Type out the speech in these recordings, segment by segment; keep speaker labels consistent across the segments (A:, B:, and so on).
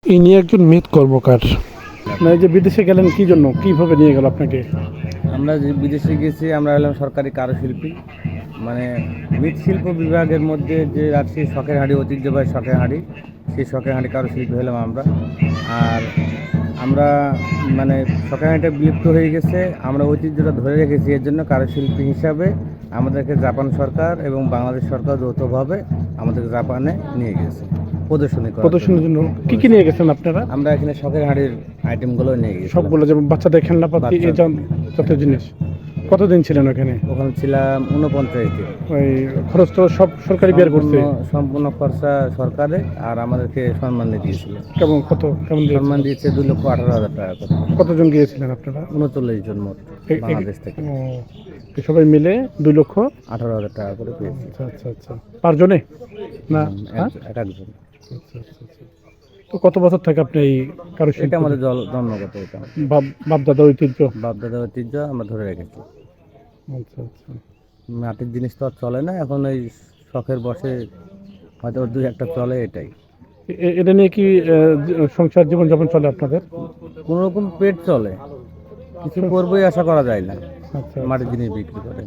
A: ইনি একজন মৃৎ কর্মকার। এই যে বিদেশে গেলেন কি জন্য, কিভাবে নিয়ে গেল আপনাকে?
B: আমরা যে বিদেশে গেছি, আমরা হলাম সরকারি কারুশিল্পী, মানে মৃৎশিল্প বিভাগের মধ্যে যে রাজশাহী শখের হাঁড়ি, ঐতিহ্যবাহী শখের হাঁড়ি, সেই শখের হাঁড়ি কারুশিল্পী হলাম আমরা। আর আমরা মানে শখের হাঁড়িটা বিলুপ্ত হয়ে গেছে, আমরা ঐতিহ্যটা ধরে রেখেছি। এর জন্য কারুশিল্পী হিসাবে আমাদেরকে জাপান সরকার এবং বাংলাদেশ সরকার যৌথভাবে আমাদেরকে জাপানে নিয়ে গেছে প্রদর্শনী করার জন্য।
A: প্রদর্শনের জন্য কি কি নিয়ে গেছেন আপনারা?
B: আমরা এখানে শখের হাঁড়ির আইটেমগুলো নিয়ে গেছি।
A: সবগুলো, যেমন বাচ্চাদের খেলনাপাতি, এই জাতীয় জিনিস। কতদিন ছিলেন ওখানে?
B: ওখানে ছিলাম 49 দিন।
A: ওই খরচ তো সব সরকারি বের করছে?
B: সম্পূর্ণ খরচা সরকারে, আর আমাদেরকে সম্মান দিয়েছিল।
A: কেমন
B: সম্মান দিয়েছে 2,18,000 টাকা করে।
A: কতজন গিয়েছিলেন আপনারা?
B: 39 জন মোট বাংলাদেশ থেকে।
A: সবাই মিলে
B: 2,18,000 টাকা করে পেয়েছি।
A: আচ্ছা আচ্ছা আচ্ছা। 5 জনে না?
B: এক একজন।
A: আচ্ছা আচ্ছা আচ্ছা। তো কত বছর থেকে আপনি এই কারুশিল্প?
B: এটা আমাদের জন্মগত, এটা
A: বাপদাদা ঐতিহ্য।
B: বাপদাদা ঐতিহ্য আমরা ধরে রেখেছি।
A: আচ্ছা আচ্ছা।
B: মাটির জিনিস তো আর চলে না এখন, এই শখের বসে হয়তো দুই একটা চলে, এটাই।
A: এটা নিয়ে কি সংসার জীবনযাপন চলে আপনাদের?
B: কোনো রকম পেট চলে, কিছু করবোই আশা করা যায় না।
A: আচ্ছা।
B: মাটির জিনিস বিক্রি করে,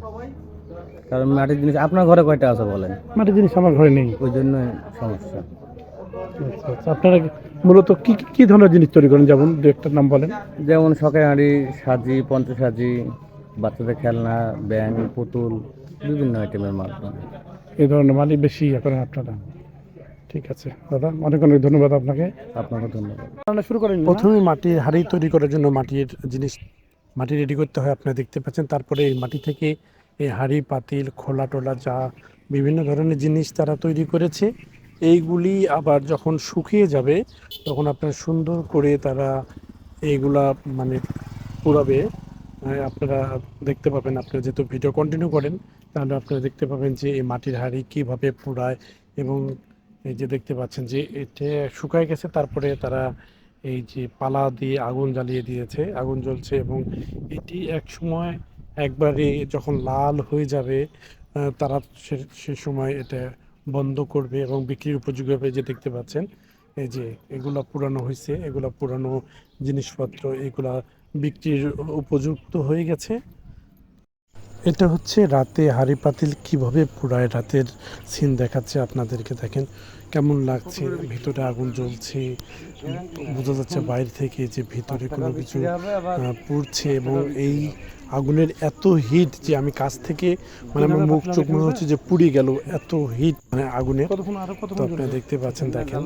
B: কারণ মাটির জিনিস আপনার ঘরে কয়টা আছে বলেন?
A: মাটির জিনিস আমার ঘরে নেই,
B: ওই জন্য সমস্যা।
A: আচ্ছা আচ্ছা। আপনারা মূলত কি কি ধরনের জিনিস তৈরি করেন, যেমন দু একটা নাম বলেন?
B: যেমন শখের হাঁড়ি, সাজি, পঞ্চসাজি, বাচ্চাদের খেলনা, ব্যাঙ, পুতুল, বিভিন্ন আইটেমের মাধ্যমে।
A: এই ধরনের মালই বেশি ইয়ে করেন আপনারা? ঠিক আছে দাদা, অনেক অনেক ধন্যবাদ আপনাকে।
B: আপনাকে ধন্যবাদ।
A: শুরু করেন। প্রথমে মাটির হাঁড়ি তৈরি করার জন্য মাটি রেডি করতে হয়, আপনারা দেখতে পাচ্ছেন। তারপরে এই মাটি থেকে এই হাঁড়ি, পাতিল, খোলা টোলা, যা বিভিন্ন ধরনের জিনিস তারা তৈরি করেছে, এইগুলি আবার যখন শুকিয়ে যাবে তখন আপনারা সুন্দর করে তারা এইগুলা মানে পুরাবে। আপনারা দেখতে পাবেন, আপনারা যেহেতু ভিডিও কন্টিনিউ করেন তাহলে আপনারা দেখতে পাবেন যে এই মাটির হাঁড়ি কীভাবে পোড়ায়। এবং এই যে দেখতে পাচ্ছেন যে এটা শুকায় গেছে, তারপরে তারা এই যে পালা দিয়ে আগুন জ্বালিয়ে দিয়েছে, আগুন জ্বলছে। এবং এটি এক সময় একবারে যখন লাল হয়ে যাবে তারা সে সময় এটা বন্ধ করবে এবং বিক্রির উপযোগী হবে। যে দেখতে পাচ্ছেন এই যে এগুলা পুরানো হয়েছে, এগুলা পুরানো জিনিসপত্র, এগুলা বিক্রির উপযুক্ত হয়ে গেছে। এটা হচ্ছে রাতে হাঁড়ি পাতিল কিভাবে পুরায়, রাতের সিন দেখাচ্ছে আপনাদেরকে। দেখেন কেমন লাগছে, ভিতরে আগুন জ্বলছে, বোঝা যাচ্ছে বাইরে থেকে যে ভিতরে কোনো কিছু পুড়ছে। এবং এই আগুনের এত হিট যে আমি কাছ থেকে মানে আমার মুখ চোখ মনে হচ্ছে যে পুড়ে গেল, এত হিট মানে আগুনের। তো আপনারা দেখতে পাচ্ছেন, দেখেন।